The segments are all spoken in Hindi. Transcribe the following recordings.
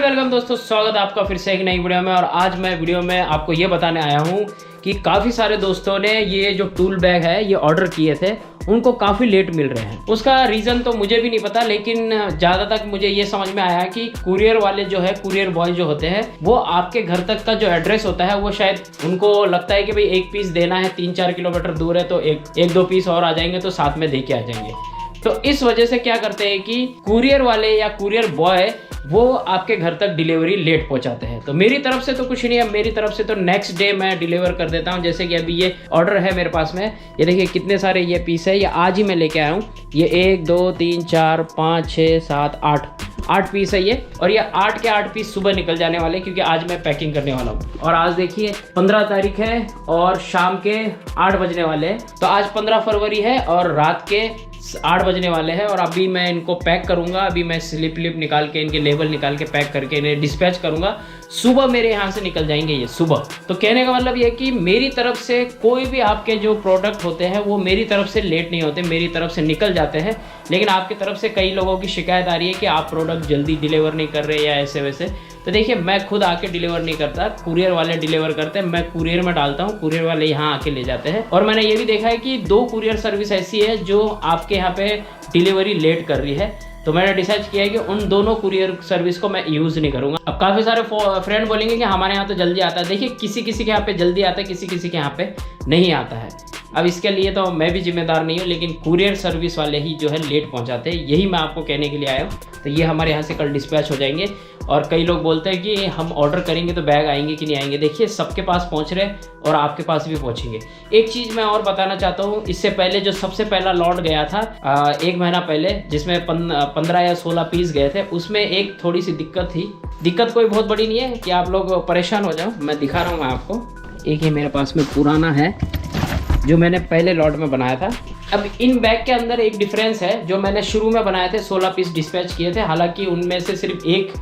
वेलकम दोस्तों, स्वागत है आपका फिर से एक नई वीडियो में। और आज मैं वीडियो में आपको ये बताने आया हूँ कि काफ़ी सारे दोस्तों ने ये जो टूल बैग है ये ऑर्डर किए थे, उनको काफ़ी लेट मिल रहे हैं। उसका रीज़न तो मुझे भी नहीं पता, लेकिन ज़्यादा तक मुझे ये समझ में आया कि कुरियर वाले जो है, कुरियर बॉय जो होते हैं, वो आपके घर तक का जो एड्रेस होता है वो शायद उनको लगता है कि भाई एक पीस देना है, 3-4 किलोमीटर दूर है तो एक दो पीस और आ जाएंगे तो साथ में दे के आ जाएंगे। तो इस वजह से क्या करते हैं कि कुरियर वाले या कुरियर बॉय वो आपके घर तक डिलीवरी लेट पहुंचाते हैं। तो मेरी तरफ से तो कुछ नहीं है, मेरी तरफ से तो नेक्स्ट डे मैं डिलीवर कर देता हूं। जैसे कि अभी ये ऑर्डर है मेरे पास में, ये देखिए कितने सारे ये पीस है, ये आज ही मैं लेके आया हूँ। ये 1 2 3 4 5 6 7 8 पीस है ये, और ये 8 के 8 पीस सुबह निकल जाने वाले, क्योंकि आज मैं पैकिंग करने वाला हूँ। और आज देखिए 15 तारीख है और शाम के 8 बजने वाले हैं। तो आज 15 फरवरी है और रात के 8 बजने वाले हैं। और अभी मैं इनको पैक करूंगा, अभी मैं स्लिप निकाल के, इनके लेबल निकाल के पैक करके इन्हें डिस्पैच करूंगा। सुबह मेरे यहाँ से निकल जाएंगे ये सुबह। तो कहने का मतलब ये है कि मेरी तरफ से कोई भी आपके जो प्रोडक्ट होते हैं वो मेरी तरफ से लेट नहीं होते, मेरी तरफ से निकल जाते हैं। लेकिन आपकी तरफ से कई लोगों की शिकायत आ रही है कि आप प्रोडक्ट जल्दी डिलीवर नहीं कर रहे या ऐसे वैसे। तो देखिए, मैं खुद आके डिलीवर नहीं करता, कुरियर वाले डिलीवर करते हैं। मैं कुरियर में डालता हूँ, कुरियर वाले यहाँ आके ले जाते हैं। और मैंने ये भी देखा है कि 2 कुरियर सर्विस ऐसी है जो आपके यहाँ पे डिलीवरी लेट कर रही है। तो मैंने डिसाइड किया है कि उन दोनों कुरियर सर्विस को मैं यूज़ नहीं करूँगा। अब काफ़ी सारे फ्रेंड बोलेंगे कि हमारे यहाँ तो जल्दी आता है। देखिए, किसी किसी के यहाँ पे जल्दी आता है, किसी किसी के यहाँ पे नहीं आता है। अब इसके लिए तो मैं भी जिम्मेदार नहीं हूँ, लेकिन कुरियर सर्विस वाले ही जो है लेट पहुँचाते हैं। यही मैं आपको कहने के लिए आया हूँ। तो ये हमारे यहाँ से कल डिस्पैच हो जाएंगे। और कई लोग बोलते हैं कि हम ऑर्डर करेंगे तो बैग आएंगे कि नहीं आएंगे। देखिए, सबके पास पहुँच रहे और आपके पास भी पहुँचेंगे। एक चीज़ मैं और बताना चाहता हूँ, इससे पहले जो सबसे पहला लॉट गया था 1 महीना पहले, जिसमें 15 या 16 पीस गए थे, उसमें एक थोड़ी सी दिक्कत थी। दिक्कत कोई बहुत बड़ी नहीं है कि आप लोग परेशान हो जाओ, मैं दिखा रहा हूँ मैं आपको। एक ये मेरे पास में पुराना है जो मैंने पहले लॉट में बनाया था। अब इन बैग के अंदर एक डिफरेंस है, जो मैंने शुरू में बनाए थे 16 पीस डिस्पैच किए थे। हालांकि उनमें से सिर्फ एक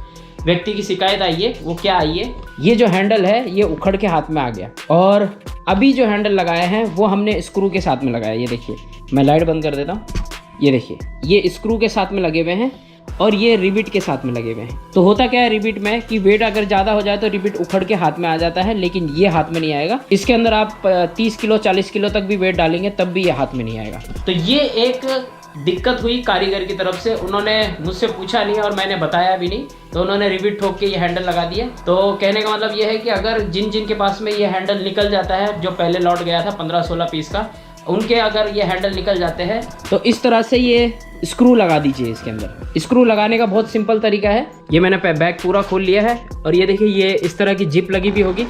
व्यक्ति की शिकायत आई है। वो क्या आई है, ये जो हैंडल है ये उखड़ के हाथ में आ गया। और अभी जो हैंडल लगाए हैं वो हमने स्क्रू के साथ में लगाया। ये देखिए, मैं लाइट बंद कर देता हूँ। ये देखिए, ये स्क्रू के साथ में लगे हुए हैं और ये रिबिट के साथ में लगे हुए हैं। तो होता क्या है रिबिट में कि वेट अगर ज़्यादा हो जाए तो रिबिट उखड़ के हाथ में आ जाता है, लेकिन ये हाथ में नहीं आएगा। इसके अंदर आप 30 किलो 40 किलो तक भी वेट डालेंगे तब भी ये हाथ में नहीं आएगा। तो ये एक दिक्कत हुई कारीगर की तरफ से। उन्होंने मुझसे पूछा नहीं और मैंने बताया भी नहीं, तो उन्होंने रिबिट ठोक के ये हैंडल लगा दिया। तो कहने का मतलब ये है कि अगर जिन के पास में ये हैंडल निकल जाता है, जो पहले लॉट गया था 15-16 पीस का, उनके अगर ये हैंडल निकल जाते हैं तो इस तरह से ये स्क्रू लगा दीजिए। इसके अंदर स्क्रू लगाने का बहुत सिंपल तरीका है। ये मैंने बैग पूरा खोल लिया है और ये देखिए, ये इस तरह की जिप लगी भी होगी।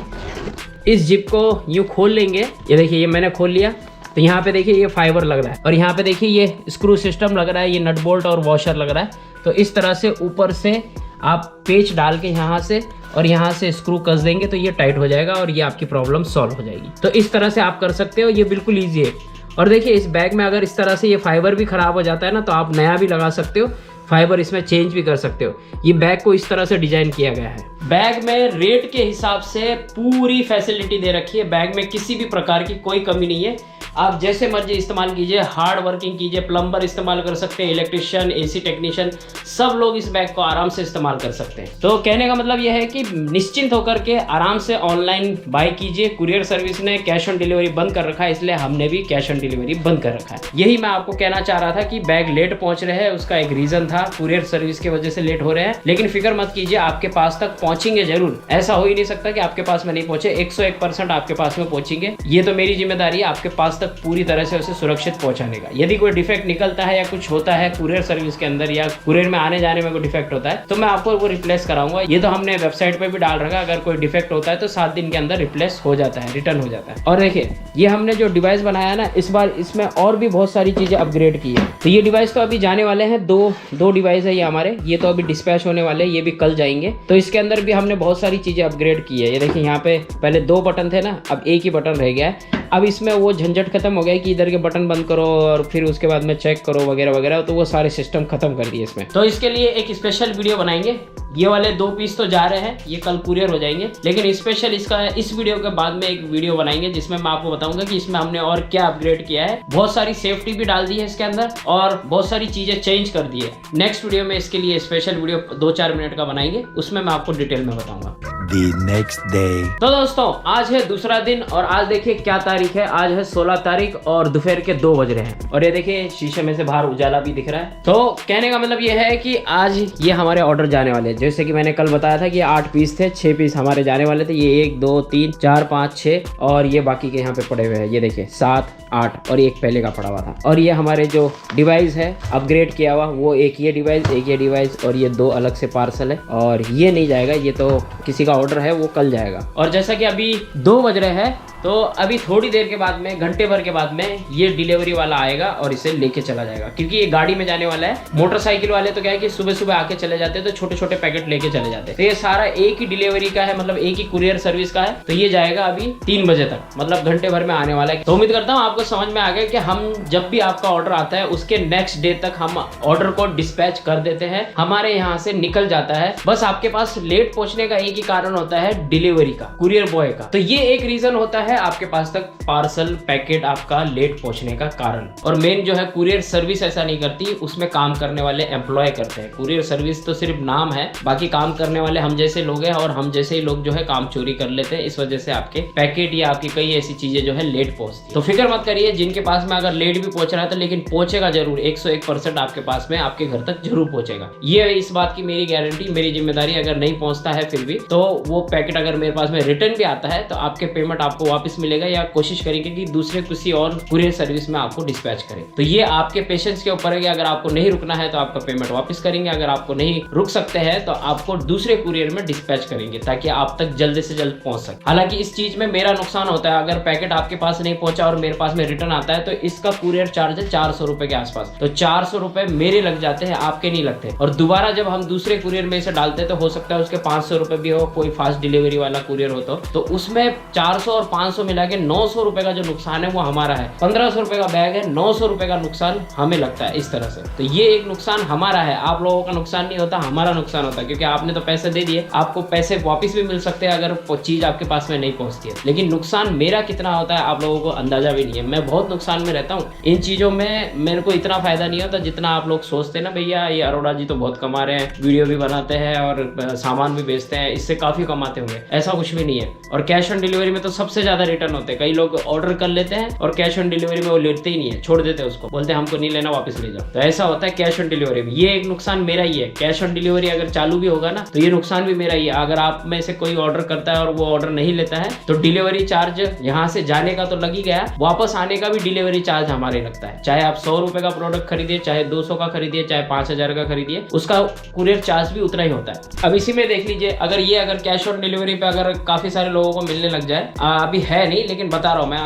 इस जिप को यूँ खोल लेंगे। ये देखिए, ये मैंने खोल लिया। तो यहाँ पे देखिए ये फाइबर लग रहा है और यहाँ पे देखिए ये स्क्रू सिस्टम लग रहा है, ये नट बोल्ट और वॉशर लग रहा है। तो इस तरह से ऊपर से आप पेच डाल के यहाँ से और यहाँ से स्क्रू कस देंगे तो ये टाइट हो जाएगा और ये आपकी प्रॉब्लम सॉल्व हो जाएगी। तो इस तरह से आप कर सकते हो, ये बिल्कुल ईजी है। और देखिए, इस बैग में अगर इस तरह से ये फाइबर भी ख़राब हो जाता है ना, तो आप नया भी लगा सकते हो, फाइबर इसमें चेंज भी कर सकते हो। ये बैग को इस तरह से डिजाइन किया गया है। बैग में रेट के हिसाब से पूरी फैसिलिटी दे रखी है। बैग में किसी भी प्रकार की कोई कमी नहीं है। आप जैसे मर्जी इस्तेमाल कीजिए, हार्ड वर्किंग कीजिए, प्लम्बर इस्तेमाल कर सकते हैं, इलेक्ट्रिशियन, एसी टेक्नीशियन, सब लोग इस बैग को आराम से इस्तेमाल कर सकते हैं। तो कहने का मतलब यह है कि निश्चिंत होकर के आराम से ऑनलाइन बाय कीजिए। कुरियर सर्विस ने कैश ऑन डिलीवरी बंद कर रखा है, इसलिए हमने भी कैश ऑन डिलीवरी बंद कर रखा है। यही मैं आपको कहना चाह रहा था कि बैग लेट पहुंच रहे हैं, उसका एक रीजन था, कुरियर सर्विस की वजह से लेट हो रहे हैं। लेकिन फिक्र मत कीजिए, आपके पास तक पहुंचेंगे जरूर। ऐसा हो ही नहीं सकता कि आपके पास में नहीं पहुंचे। 101% आपके पास में पहुंचेंगे। ये तो मेरी जिम्मेदारी है आपके पास पूरी तरह से उसे सुरक्षित पहुंचाने का। यदि कोई डिफेक्ट निकलता है या कुछ होता है कुरियर सर्विस के अंदर या कुरियर में आने जाने में कोई डिफेक्ट होता है, तो मैं आपको वो रिप्लेस कराऊंगा। ये तो हमने वेबसाइट पे भी डाल रखा, अगर कोई डिफेक्ट होता है तो 7 दिन के अंदर रिप्लेस हो जाता है, रिटर्न हो जाता है। और देखिए, ये हमने जो डिवाइस बनाया ना, इस बार इसमें और भी बहुत सारी चीजें अपग्रेड की है। तो ये डिवाइस तो अभी जाने वाले हैं, दो डिवाइस है ये हमारे। ये तो अभी डिस्पैच होने वाले, ये भी कल जाएंगे। तो इसके अंदर भी हमने बहुत सारी चीजें अपग्रेड की है। ये देखिए, यहाँ पे पहले 2 बटन थे ना, अब एक ही बटन रह गया है। अब इसमें वो झंझट खत्म हो गया कि इधर के बटन बंद करो और फिर उसके बाद में चेक करो वगैरह वगैरह, तो वो सारे सिस्टम खत्म कर दिए इसमें। तो इसके लिए एक स्पेशल वीडियो बनाएंगे। ये वाले 2 पीस तो जा रहे हैं, ये कल कुरियर हो जाएंगे, लेकिन स्पेशल इसका इस वीडियो के बाद में एक वीडियो बनाएंगे जिसमें मैं आपको बताऊंगा कि इसमें हमने और क्या अपग्रेड किया है। बहुत सारी सेफ्टी भी डाल दी है इसके अंदर और बहुत सारी चीजें चेंज कर दी है। नेक्स्ट वीडियो में इसके लिए स्पेशल वीडियो 2-4 मिनट का बनाएंगे, उसमें मैं आपको डिटेल में बताऊंगा। The next day. तो दोस्तों आज है दूसरा दिन और आज देखिए क्या तारीख है, आज है 16 तारीख और दोपहर के 2 बज रहे हैं और ये देखिए शीशे में से बाहर उजाला भी दिख रहा है। तो कहने का मतलब ये है कि आज ये हमारे ऑर्डर जाने वाले हैं। जैसे कि मैंने कल बताया था कि 8 पीस थे, 6 पीस हमारे जाने वाले थे। ये 1 2 3 4 5 6 और ये बाकी के यहाँ पे पड़े हुए हैं, ये देखिए 7 8 और एक पहले का पड़ा हुआ था। और ये हमारे जो डिवाइस है अपग्रेड किया हुआ, वो एक ये डिवाइस, एक ये डिवाइस और ये 2 अलग से पार्सल है। और ये नहीं जाएगा, ये तो किसी का ऑर्डर है, वो कल जाएगा। और जैसा कि अभी 2 बज रहे हैं तो अभी थोड़ी देर के बाद में, घंटे भर के बाद में ये डिलीवरी वाला आएगा और इसे लेके चला जाएगा, क्योंकि ये गाड़ी में जाने वाला है। मोटरसाइकिल वाले तो क्या है कि सुबह सुबह आके चले जाते हैं, तो छोटे छोटे पैकेट लेके चले जाते हैं। तो ये सारा एक ही डिलीवरी का है, मतलब एक ही कुरियर सर्विस का है। तो ये जाएगा अभी 3 बजे तक, मतलब घंटे भर में आने वाला है। तो उम्मीद करता हूँ आपको समझ में आ गया कि हम जब भी आपका ऑर्डर आता है उसके नेक्स्ट डे तक हम ऑर्डर को डिस्पैच कर देते हैं, हमारे यहाँ से निकल जाता है। बस आपके पास लेट पहुंचने का एक ही कारण होता है, डिलीवरी का, कुरियर बॉय का। तो ये एक रीजन होता है आपके पास तक पार्सल पैकेट आपका लेट पहुंचने का कारण। और मेन जो है कुरियर सर्विस ऐसा नहीं करती, उसमें काम करने वाले एम्प्लॉय करते हैं। कुरियर सर्विस तो सिर्फ नाम है, बाकी काम करने वाले हम जैसे लोग हैं और हम जैसे ही लोग जो है काम चोरी कर लेते हैं। इस वजह से आपके पैकेट या आपकी कई ऐसी चीजें जो है लेट पहुंचती है। तो फिक्र मत करिए, जिनके पास में अगर लेट भी पहुंच रहा है तो लेकिन पहुंचेगा जरूर, 101% आपके पास में आपके घर तक जरूर पहुंचेगा। ये इस बात की मेरी गारंटी, मेरी जिम्मेदारी। अगर नहीं पहुंचता है फिर भी तो वो पैकेट अगर मेरे पास में रिटर्न भी आता है तो आपके पेमेंट आपको वापस मिलेगा, या कोशिश करेंगे कि दूसरे किसी और कुरियर सर्विस में आपको डिस्पैच करें। तो ये आपके पेशेंस के ऊपर है कि अगर आपको नहीं रुकना है तो आपका पेमेंट वापस करेंगे, अगर आपको नहीं रुक सकते हैं तो आपको दूसरे कुरियर में डिस्पैच करेंगे ताकि आप तक जल्द से जल्द पहुंच सके। हालांकि इस चीज में मेरा नुकसान होता है, अगर पैकेट आपके पास नहीं पहुंचा और मेरे पास में रिटर्न आता है तो इसका कुरियर चार्ज है 400 रुपए के आसपास। तो 400 रुपए मेरे लग जाते हैं, आपके नहीं लगते। और दोबारा जब हम दूसरे कुरियर में इसे डालते हैं तो हो सकता है उसके 500 रुपए भी हो, कोई फास्ट डिलीवरी वाला कुरियर हो तो उसमें 400 और 500 मिला के 900 रुपए का जो नुकसान है वो हमारा है। 1500 रुपए का बैग है, 900 रुपए का नुकसान हमें लगता है इस तरह से। तो ये एक नुकसान हमारा है, आप लोगों का नुकसान नहीं होता, हमारा नुकसान होता है, क्योंकि आपने तो पैसे दे दिए, आपको पैसे वापस भी मिल सकते हैं अगर चीज आपके पास में नहीं पहुंचती है। लेकिन नुकसान मेरा कितना होता है आप लोगों को अंदाजा भी नहीं है। मैं बहुत नुकसान में रहता हूँ इन चीजों में, मेरे को इतना फायदा नहीं होता जितना आप लोग सोचते हैं ना। भैया ये अरोड़ा जी तो बहुत कमा रहे हैं, वीडियो भी बनाते हैं और सामान भी बेचते हैं, इससे काफी कमाते होंगे, ऐसा कुछ भी नहीं है। और कैश ऑन डिलीवरी में तो सबसे ज्यादा रिटर्न होते हैं। कई लोग ऑर्डर कर लेते हैं और कैश ऑन डिलीवरी में वो लेते ही नहीं है, छोड़ देते हैं उसको, बोलते हैं हमको नहीं लेना, वापस ले जाओ। तो ऐसा होता है कैश ऑन डिलीवरी में। ये एक नुकसान मेरा ही है। कैश ऑन डिलीवरी अगर चालू भी होगा ना तो ये नुकसान भी मेरा ही है। अगर आप में से कोई ऑर्डर करता है और वो ऑर्डर नहीं लेता है तो डिलीवरी चार्ज यहाँ से जाने का तो लग ही गया, वापस आने का भी डिलीवरी चार्ज हमारे लगता है। चाहे आप 100 रुपए का प्रोडक्ट खरीदिए, चाहे 200 का खरीदिए, चाहे 5000 का खरीदिए, उसका कुरियर चार्ज भी उतना ही होता है। अब इसी में देख लीजिए, अगर कैश ऑन डिलीवरी पे अगर काफी सारे लोगों को मिलने लग जाए, अभी है नहीं लेकिन बता रहा हूँ मैं,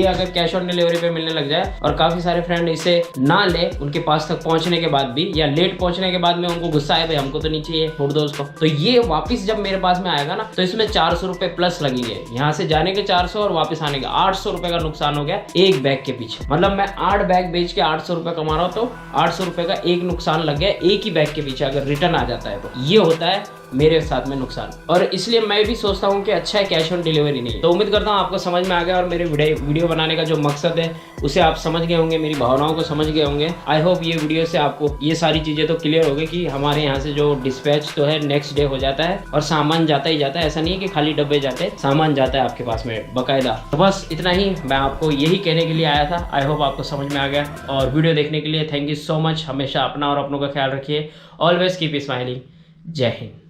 अगर कैश ऑन डिलीवरी पे मिलने लग जाए और काफी सारे फ्रेंड इसे ना ले, उनके पास तक पहुंचने के बाद भी या लेट पहुंचने के बाद में उनको गुस्सा है, भाई हमको तो नहीं चाहिए, छोड़ दो उसको, तो ये वापस जब मेरे पास में आएगा ना तो इसमें 400 रुपए प्लस लगेंगे। यहाँ से जाने के 400 और वापस आने के 800 रुपए का नुकसान हो गया एक बैग के पीछे। मतलब मैं 8 बैग बेच के 800 रुपए कमा रहा हूँ, तो 800 रुपए का एक नुकसान लग गया एक ही बैग के पीछे, अगर रिटर्न आ जाता है तो। ये होता है मेरे साथ में नुकसान, और इसलिए मैं भी सोचता हूँ कि अच्छा है कैश ऑन डिलीवरी नहीं। तो उम्मीद करता हूँ आपको समझ में आ गया और मेरे वीडियो बनाने का जो मकसद है उसे आप समझ गए होंगे, मेरी भावनाओं को समझ गए होंगे। आई होप ये वीडियो से आपको ये सारी चीज़ें तो क्लियर हो गई कि हमारे यहाँ से जो डिस्पैच तो है नेक्स्ट डे हो जाता है और सामान जाता ही जाता है। ऐसा नहीं है कि खाली डब्बे जाते हैं, सामान जाता है आपके पास में बाकायदा। तो बस इतना ही मैं आपको यही कहने के लिए आया था। आई होप आपको समझ में आ गया, और वीडियो देखने के लिए थैंक यू सो मच। हमेशा अपना और अपनों का ख्याल रखिए, ऑलवेज कीप स्माइलिंग। जय हिंद।